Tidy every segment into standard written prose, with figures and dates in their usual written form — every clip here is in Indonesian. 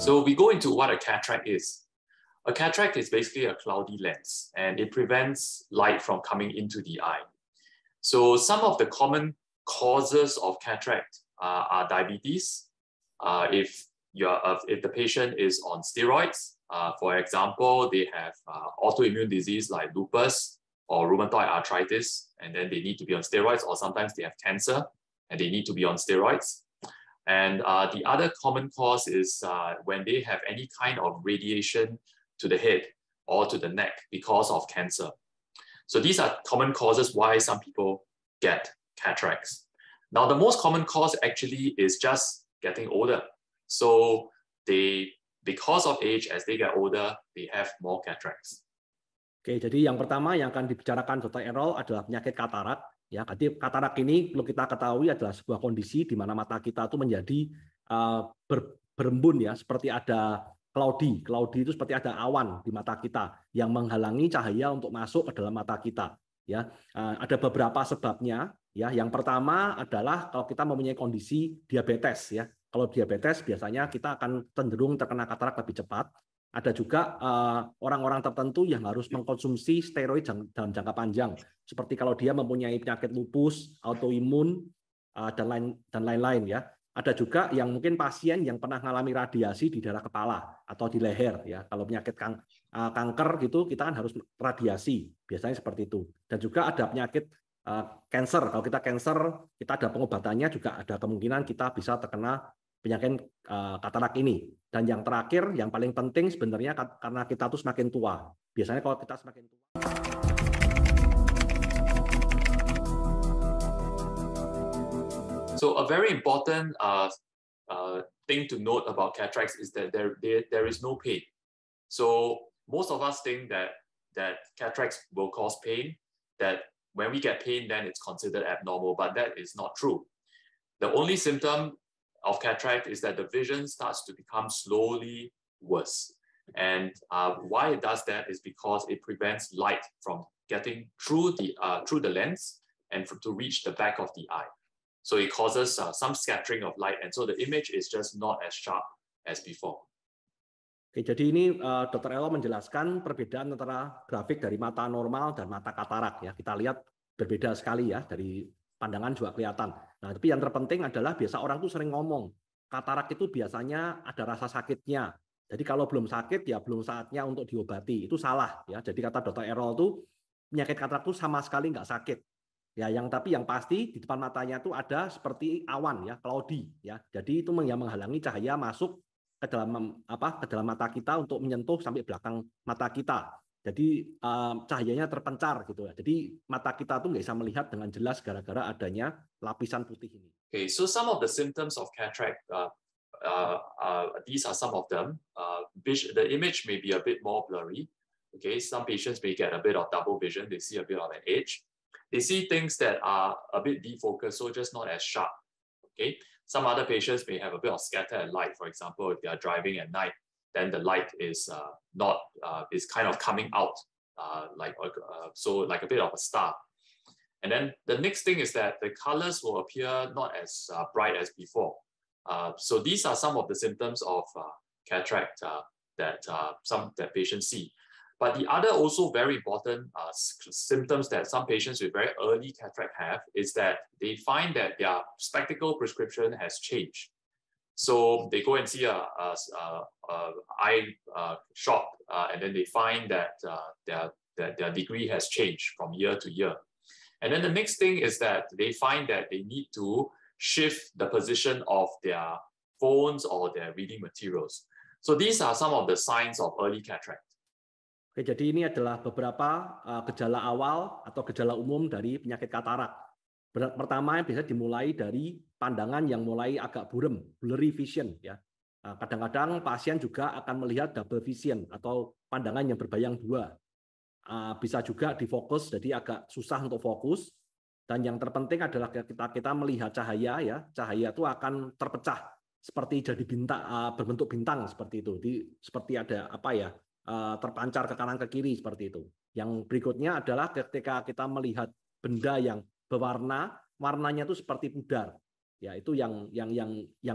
So we go into what a cataract is. A cataract is basically a cloudy lens, and it prevents light from coming into the eye. So some of the common causes of cataract are diabetes. If the patient is on steroids, for example, they have autoimmune disease like lupus or rheumatoid arthritis, and then they need to be on steroids, or sometimes they have cancer and they need to be on steroids. And the other common cause is when they have any kind of radiation to the head or to the neck because of cancer. So these are common causes why some people get cataracts. Now, the most common cause actually is just getting older. So because of age, as they get older, they have more cataracts. Oke, jadi yang pertama yang akan dibicarakan Dr. Errol adalah penyakit katarak. Ya, jadi katarak ini perlu kita ketahui adalah sebuah kondisi di mana mata kita itu menjadi berembun ya, seperti ada cloudy. Cloudy itu seperti ada awan di mata kita yang menghalangi cahaya untuk masuk ke dalam mata kita. Ya, ada beberapa sebabnya. Ya, yang pertama adalah kalau kita mempunyai kondisi diabetes. Ya, kalau diabetes biasanya kita akan cenderung terkena katarak lebih cepat. Ada juga orang-orang tertentu yang harus mengkonsumsi steroid dalam jangka panjang, seperti kalau dia mempunyai penyakit lupus, autoimun, dan lain-lain ya. Ada juga yang mungkin pasien yang pernah mengalami radiasi di daerah kepala atau di leher ya. Kalau penyakit kanker gitu kita kan harus radiasi, biasanya seperti itu. Dan juga ada penyakit cancer. Kalau kita cancer, kita ada pengobatannya, juga ada kemungkinan kita bisa terkena penyakit katarak ini. Dan yang terakhir, yang paling penting sebenarnya karena kita tuh semakin tua. Biasanya kalau kita semakin tua. So a very important thing to note about cataracts is that there is no pain. So most of us think that cataracts will cause pain, that when we get pain, then it's considered abnormal, but that is not true. The only symptom of cataract is that the vision starts to become slowly worse. And why it does that is because it prevents light from getting through the lens and to reach the back of the eye. So it causes some scattering of light, and so the image is just not as sharp as before. Oke, jadi ini Dr. Errol menjelaskan perbedaan antara grafik dari mata normal dan mata katarak ya. Kita lihat berbeda sekali ya, dari pandangan juga kelihatan. Nah, tapi yang terpenting adalah biasa orang tuh sering ngomong, katarak itu biasanya ada rasa sakitnya. Jadi kalau belum sakit ya belum saatnya untuk diobati. Itu salah ya. Jadi kata Dr. Errol tuh penyakit katarak tuh sama sekali nggak sakit. Ya, tapi yang pasti di depan matanya tuh ada seperti awan ya, cloudy ya. Jadi itu yang menghalangi cahaya masuk ke dalam mata kita untuk menyentuh sampai belakang mata kita. Jadi cahayanya terpencar gitu ya. Jadi mata kita tuh nggak bisa melihat dengan jelas gara-gara adanya lapisan putih ini. Okay, so some of the symptoms of cataract, these are some of them. The image may be a bit more blurry. Okay, some patients may get a bit of double vision. They see a bit of an edge. They see things that are a bit defocused, so just not as sharp. Okay, some other patients may have a bit of scattered light. For example, if they are driving at night, then the light is is kind of coming out like a bit of a star. And then the next thing is that the colors will appear not as bright as before. So these are some of the symptoms of cataract that patients see. But the other also very important symptoms that some patients with very early cataract have is that they find that their spectacle prescription has changed. So they go and see a eye shop, and then they find that their degree has changed from year to year. And then the next thing is that they find that they need to shift the position of their phones or their reading materials. So these are some of the signs of early cataract. Oke, jadi ini adalah beberapa gejala awal atau gejala umum dari penyakit katarak. Pertama yang bisa dimulai dari pandangan yang mulai agak buram, blurry vision ya. Kadang-kadang pasien juga akan melihat double vision atau pandangan yang berbayang dua. Bisa juga difokus, jadi agak susah untuk fokus. Dan yang terpenting adalah kita melihat cahaya ya, cahaya itu akan terpecah seperti jadi bintang, berbentuk bintang seperti itu. Seperti ada terpancar ke kanan ke kiri seperti itu. Yang berikutnya adalah ketika kita melihat benda yang berwarna, warnanya itu seperti pudar. Ya, itu yang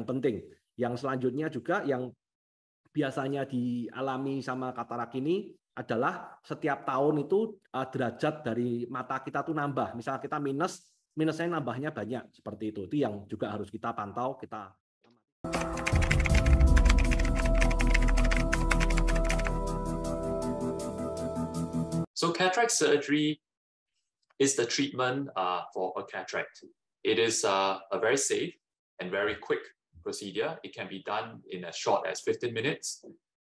penting. Yang selanjutnya juga yang biasanya dialami sama katarak ini adalah setiap tahun itu derajat dari mata kita tuh nambah. Misalnya kita minusnya nambahnya banyak seperti itu. Itu yang juga harus kita pantau, kita. So cataract surgery is the treatment for a cataract. It is a very safe and very quick procedure. It can be done in as short as 15 minutes.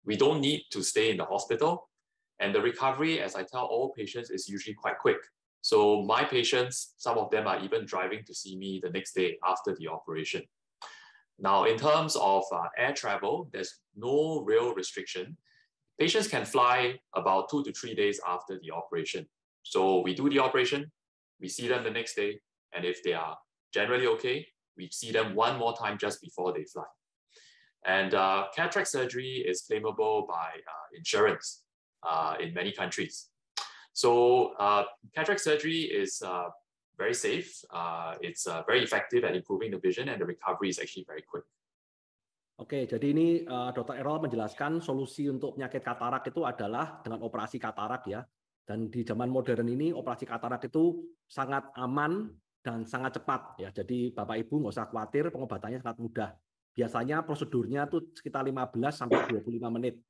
We don't need to stay in the hospital. And the recovery, as I tell all patients, is usually quite quick. So my patients, some of them are even driving to see me the next day after the operation. Now, in terms of air travel, there's no real restriction. Patients can fly about 2 to 3 days after the operation. So we do the operation, we see them the next day, and if they are generally okay, we see them one more time just before they fly. And cataract surgery is claimable by insurance in many countries. So cataract surgery is very safe. It's very effective at improving the vision, and the recovery is actually very quick. Oke, jadi ini Dr. Errol menjelaskan solusi untuk penyakit katarak itu adalah dengan operasi katarak ya. Dan di zaman modern ini operasi katarak itu sangat aman dan sangat cepat ya. Jadi Bapak Ibu nggak usah khawatir, pengobatannya sangat mudah. Biasanya prosedurnya tuh sekitar 15 sampai 25 menit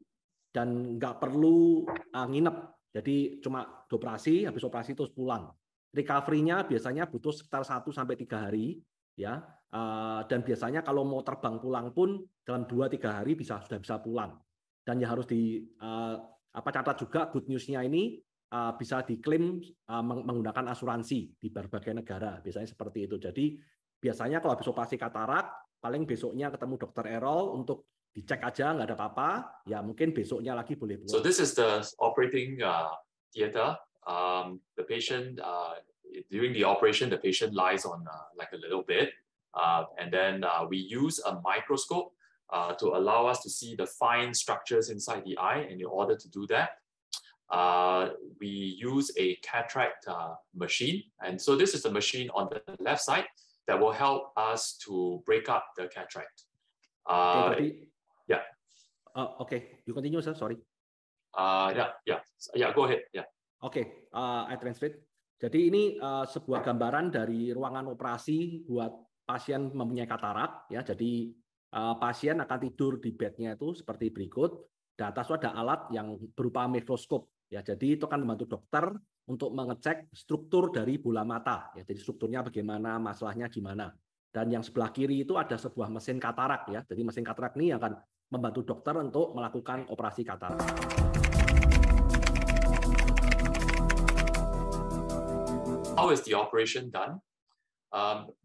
dan nggak perlu nginep. Jadi cuma dioperasi, habis operasi terus pulang. Recovery-nya biasanya butuh sekitar 1 sampai 3 hari ya. Dan biasanya kalau mau terbang pulang pun dalam 2-3 hari sudah bisa pulang. Dan yang harus catat juga good news-nya ini bisa diklaim menggunakan asuransi di berbagai negara, biasanya seperti itu. Jadi biasanya kalau habis operasi katarak, paling besoknya ketemu Dr. Errol untuk dicek aja nggak ada apa-apa, ya mungkin besoknya lagi boleh pulang. So this is the operating theater. The patient during the operation, the patient lies on like a little bed. And then we use a microscope to allow us to see the fine structures inside the eye. And in order to do that, we use a cataract machine. And so this is the machine on the left side that will help us to break up the cataract. Yeah. Okay, you continue, sir. Sorry. Yeah. Go ahead. Yeah. Okay, I translate. Jadi ini sebuah gambaran dari ruangan operasi buat pasien mempunyai katarak ya. Jadi pasien akan tidur di bednya itu seperti berikut. Di atas itu ada alat yang berupa mikroskop ya. Jadi itu akan membantu dokter untuk mengecek struktur dari bola mata ya. Jadi strukturnya bagaimana, masalahnya gimana. Dan yang sebelah kiri itu ada sebuah mesin katarak ya. Jadi mesin katarak ini akan membantu dokter untuk melakukan operasi katarak. How is the operation done?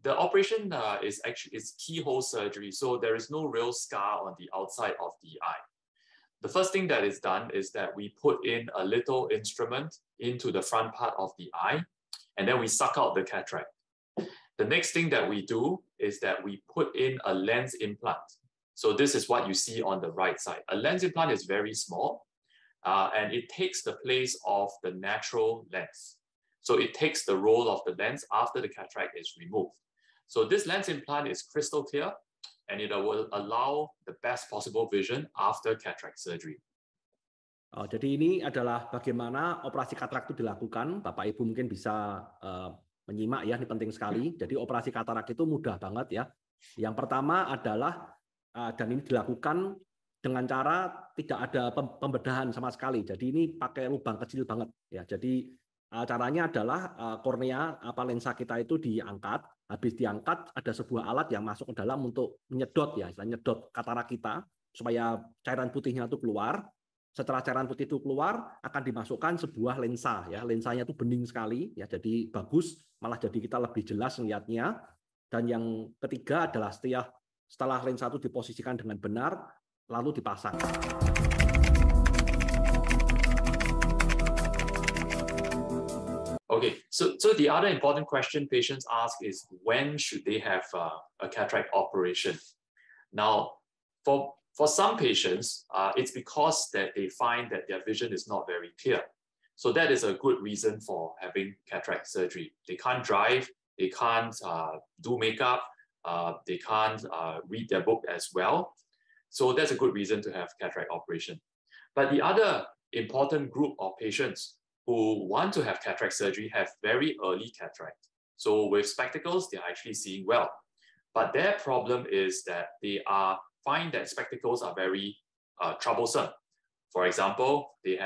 The operation is keyhole surgery, so there is no real scar on the outside of the eye. The first thing that is done is that we put in a little instrument into the front part of the eye, and then we suck out the cataract. The next thing that we do is that we put in a lens implant. So this is what you see on the right side. A lens implant is very small, and it takes the place of the natural lens. So it takes the role of the lens after the cataract is removed. So this lens implant is crystal clear, and it will allow the best possible vision after cataract surgery. Jadi ini adalah bagaimana operasi katarak itu dilakukan. Bapak Ibu mungkin bisa menyimak ya, ini penting sekali. Jadi operasi katarak itu mudah banget ya. Yang pertama adalah dan ini dilakukan dengan cara tidak ada pembedahan sama sekali. Jadi ini pakai lubang kecil banget ya. Jadi caranya adalah kornea lensa kita itu diangkat, habis diangkat ada sebuah alat yang masuk ke dalam untuk menyedot ya, nyedot katarak kita supaya cairan putihnya itu keluar. Setelah cairan putih itu keluar akan dimasukkan sebuah lensa ya, lensanya itu bening sekali ya, jadi bagus, malah jadi kita lebih jelas melihatnya. Dan yang ketiga adalah setelah lensa itu diposisikan dengan benar lalu dipasang. Okay, so the other important question patients ask is when should they have a cataract operation? Now, for some patients, it's because that they find that their vision is not very clear. So that is a good reason for having cataract surgery. They can't drive, they can't do makeup, they can't read their book as well. So that's a good reason to have cataract operation. But the other important group of patients who want to have cataract surgery have very early cataract. So with spectacles, they're actually seeing well. But their problem is that they find that spectacles are very troublesome. For example, they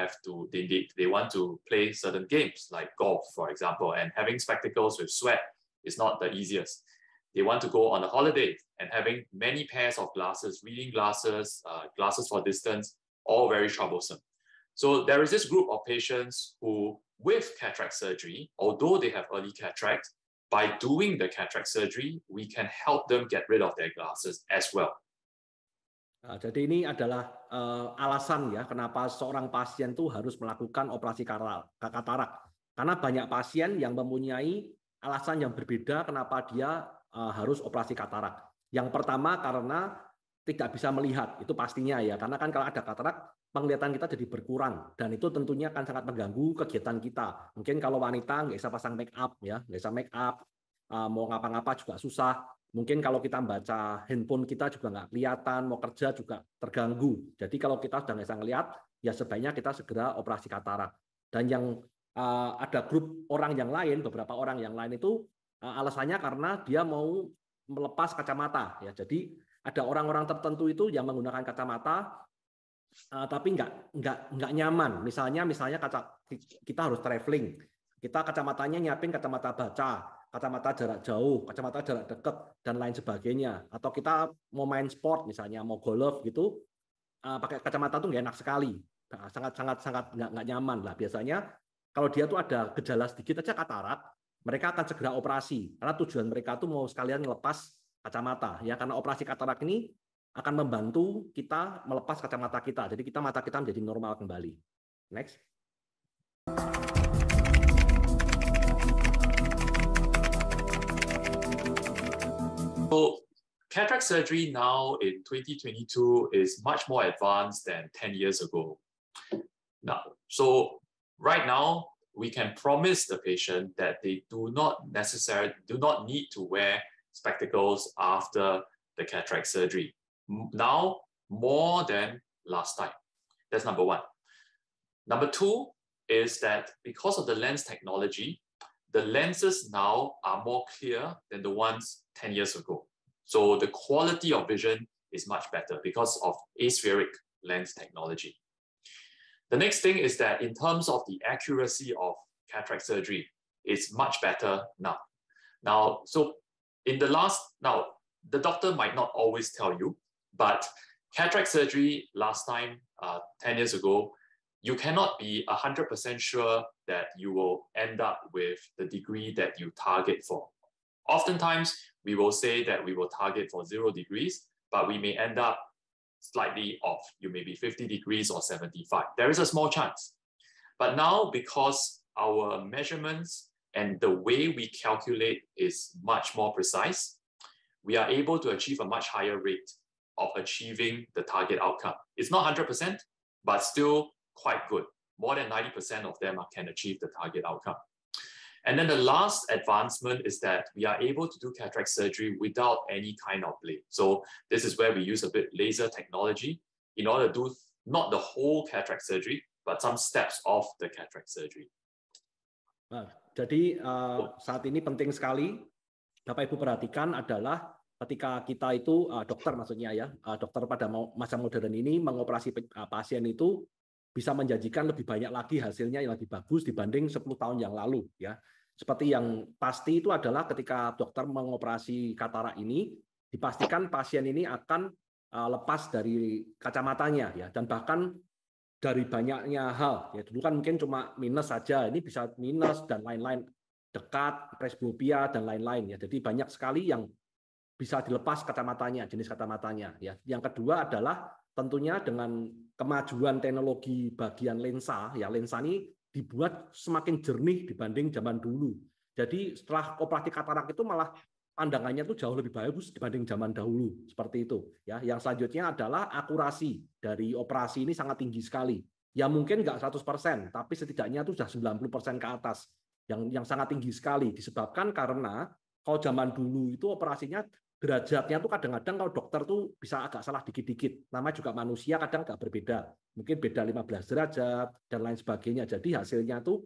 want to play certain games like golf, for example, and having spectacles with sweat is not the easiest. They want to go on a holiday and having many pairs of glasses, reading glasses, glasses for distance, all very troublesome. So there is this group of patients who, with cataract surgery, although they have early cataract, by doing the cataract surgery, we can help them get rid of their glasses as well. Nah, jadi ini adalah alasan ya kenapa seorang pasien tuh harus melakukan operasi katarak. Karena banyak pasien yang mempunyai alasan yang berbeda kenapa dia harus operasi katarak. Yang pertama karena tidak bisa melihat, itu pastinya ya. Karena kan kalau ada katarak, penglihatan kita jadi berkurang. Dan itu tentunya akan sangat mengganggu kegiatan kita. Mungkin kalau wanita nggak bisa pasang make up, ya, nggak bisa make up, mau ngapa-ngapa juga susah. Mungkin kalau kita baca handphone kita juga nggak kelihatan, mau kerja juga terganggu. Jadi kalau kita sudah nggak bisa ngelihat, ya sebaiknya kita segera operasi katarak. Dan yang ada grup orang yang lain, beberapa orang yang lain itu alasannya karena dia mau melepas kacamata. Ya, jadi ada orang-orang tertentu itu yang menggunakan kacamata, tapi nggak nyaman. Misalnya kita harus traveling, kita kacamatanya nyiapin kacamata baca, kacamata jarak jauh, kacamata jarak dekat, dan lain sebagainya. Atau kita mau main sport, misalnya mau golf gitu, pakai kacamata tuh nggak enak sekali, sangat nggak nyaman lah. Biasanya kalau dia tuh ada gejala sedikit aja katarak, mereka akan segera operasi, karena tujuan mereka tuh mau sekalian melepas kacamata, ya, karena operasi katarak ini akan membantu kita melepas kacamata kita, jadi mata kita menjadi normal kembali. Next. So cataract surgery now in 2022 is much more advanced than 10 years ago. So right now, we can promise the patient that they do not need to wear spectacles after the cataract surgery. Now, more than last time. That's number one. Number two is that because of the lens technology, the lenses now are more clear than the ones 10 years ago. So the quality of vision is much better because of aspheric lens technology. The next thing is that in terms of the accuracy of cataract surgery, it's much better now. So the doctor might not always tell you, but cataract surgery last time, 10 years ago, you cannot be 100% sure that you will end up with the degree that you target for. Oftentimes, we will say that we will target for 0 degrees, but we may end up slightly off. You may be 50 degrees or 75. There is a small chance. But now, because our measurements and the way we calculate is much more precise, we are able to achieve a much higher rate of achieving the target outcome. It's not 100%, but still quite good. More than 90% of them can achieve the target outcome. And then the last advancement is that we are able to do cataract surgery without any kind of blade. So this is where we use a bit laser technology in order to do not the whole cataract surgery, but some steps of the cataract surgery. Nah, jadi saat ini penting sekali Bapak Ibu perhatikan adalah ketika kita itu dokter maksudnya ya, dokter pada masa modern ini mengoperasi pasien itu bisa menjanjikan lebih banyak lagi hasilnya yang lebih bagus dibanding 10 tahun yang lalu ya. Seperti yang pasti itu adalah ketika dokter mengoperasi katarak ini dipastikan pasien ini akan lepas dari kacamatanya ya, dan bahkan dari banyaknya hal ya, dulu kan mungkin cuma minus saja, ini bisa minus dan lain-lain, dekat, presbiopia dan lain-lain ya. Jadi banyak sekali yang bisa dilepas kacamatanya, jenis kacamatanya ya. Yang kedua adalah tentunya dengan kemajuan teknologi bagian lensa ya, lensa ini dibuat semakin jernih dibanding zaman dulu. Jadi setelah operasi katarak itu malah pandangannya tuh jauh lebih bagus dibanding zaman dahulu, seperti itu ya. Yang selanjutnya adalah akurasi dari operasi ini sangat tinggi sekali. Ya mungkin nggak 100%, tapi setidaknya itu sudah 90% ke atas. Yang sangat tinggi sekali disebabkan karena Kalau zaman dulu itu operasinya derajatnya tuh kadang-kadang kalau dokter tuh bisa agak salah dikit-dikit. Namanya juga manusia kadang agak berbeda. Mungkin beda 15 derajat dan lain sebagainya. Jadi hasilnya tuh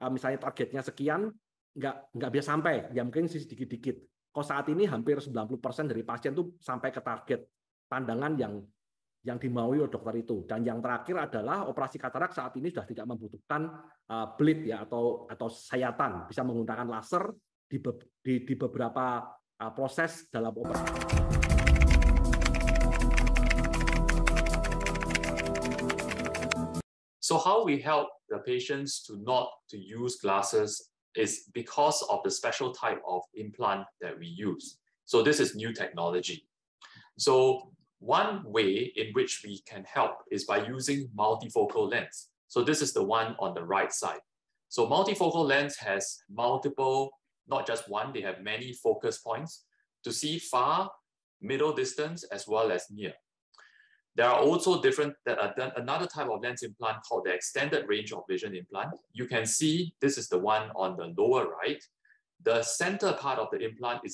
misalnya targetnya sekian nggak bisa sampai, ya mungkin sih sedikit-dikit. Kalau saat ini hampir 90% dari pasien tuh sampai ke target pandangan yang dimaui oleh dokter itu. Dan yang terakhir adalah operasi katarak saat ini sudah tidak membutuhkan bleed ya atau sayatan, bisa menggunakan laser di beberapa proses dalam operasi. So how we help the patients to not to use glasses is because of the special type of implant that we use. So this is new technology. So one way in which we can help is by using multifocal lens. So this is the one on the right side. So multifocal lens has multiple, not just one, they have many focus points to see far, middle distance, as well as near. There are also another type of lens implant called the extended range of vision implant. You can see this is the one on the lower right. The center part of the implant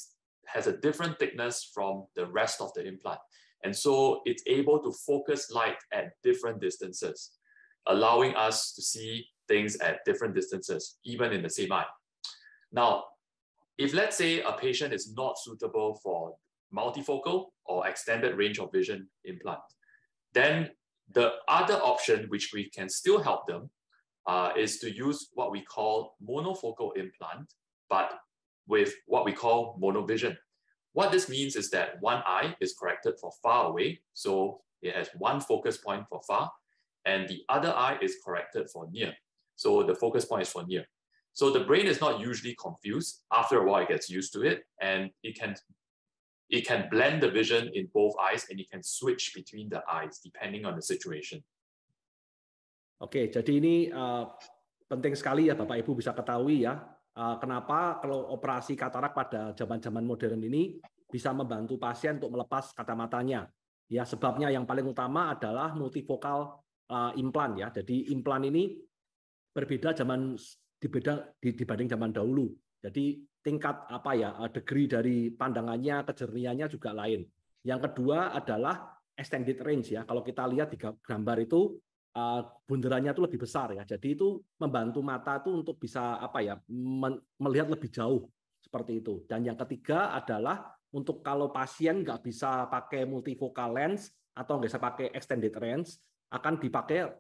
has a different thickness from the rest of the implant. And so it's able to focus light at different distances, allowing us to see things at different distances, even in the same eye. Now, if let's say a patient is not suitable for multifocal or extended range of vision implant, then the other option, which we can still help them, is to use what we call monofocal implant, but with what we call monovision. What this means is that one eye is corrected for far away, so it has one focus point for far, and the other eye is corrected for near. So the focus point is for near. So the brain is not usually confused. After a while, it gets used to it, and it can blend the vision in both eyes, and it can switch between the eyes depending on the situation. Oke, jadi ini penting sekali ya Bapak Ibu bisa ketahui ya, kenapa kalau operasi katarak pada zaman-zaman modern ini bisa membantu pasien untuk melepas kacamatanya. Ya, sebabnya yang paling utama adalah multifocal implant ya. Jadi implan ini berbeda dibanding zaman dahulu. Jadi tingkat degree dari pandangannya, kejernihannya juga lain. Yang kedua adalah extended range ya. Kalau kita lihat di gambar itu bunderannya itu lebih besar ya. Jadi itu membantu mata itu untuk bisa melihat lebih jauh seperti itu. Dan yang ketiga adalah untuk kalau pasien nggak bisa pakai multifocal lens atau nggak bisa pakai extended range, akan dipakai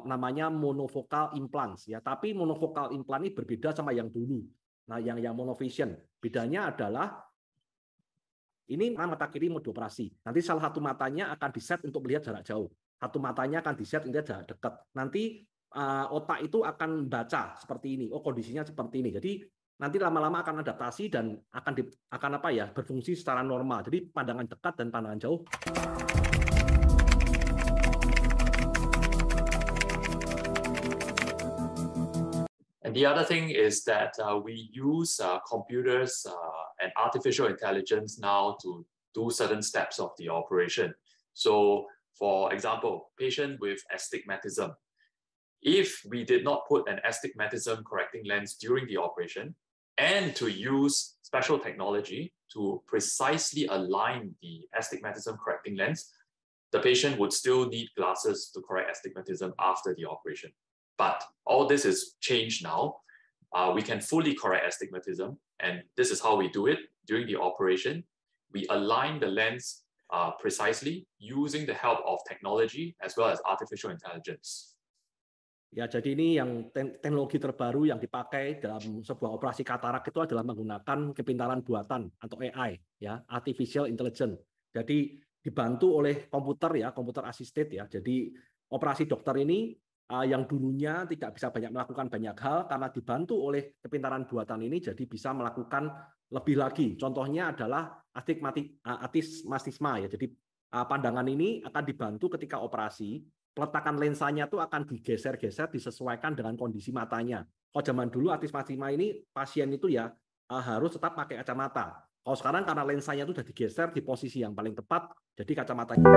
namanya monofocal implants ya. Tapi monofocal implant ini berbeda sama yang dulu. Nah, yang monovision. Bedanya adalah ini mata kiri mau dioperasi. Nanti salah satu matanya akan diset untuk melihat jarak jauh. Satu matanya akan diset untuk jarak dekat. Nanti otak itu akan baca seperti ini. Oh, kondisinya seperti ini. Jadi nanti lama-lama akan adaptasi dan akan berfungsi secara normal. Jadi pandangan dekat dan pandangan jauh. And the other thing is that we use computers and artificial intelligence now to do certain steps of the operation. So, for example, patient with astigmatism. If we did not put an astigmatism correcting lens during the operation and to use special technology to precisely align the astigmatism correcting lens, the patient would still need glasses to correct astigmatism after the operation. But all this is changed now. We can fully correct astigmatism, and this is how we do it during the operation. We align the lens precisely using the help of technology as well as artificial intelligence. Ya, jadi ini yang teknologi terbaru yang dipakai dalam sebuah operasi katarak itu adalah menggunakan kepintaran buatan atau AI, ya, artificial intelligence. Jadi dibantu oleh komputer ya, komputer assisted ya. Jadi operasi dokter ini yang dulunya tidak bisa melakukan banyak hal karena dibantu oleh kepintaran buatan ini jadi bisa melakukan lebih lagi. Contohnya adalah astigmatisme ya. Jadi pandangan ini akan dibantu ketika operasi, peletakan lensanya itu akan digeser-geser disesuaikan dengan kondisi matanya. Kalau zaman dulu astigmatisme ini pasien itu ya harus tetap pakai kacamata. Kalau sekarang karena lensanya itu sudah digeser di posisi yang paling tepat, jadi kacamatanya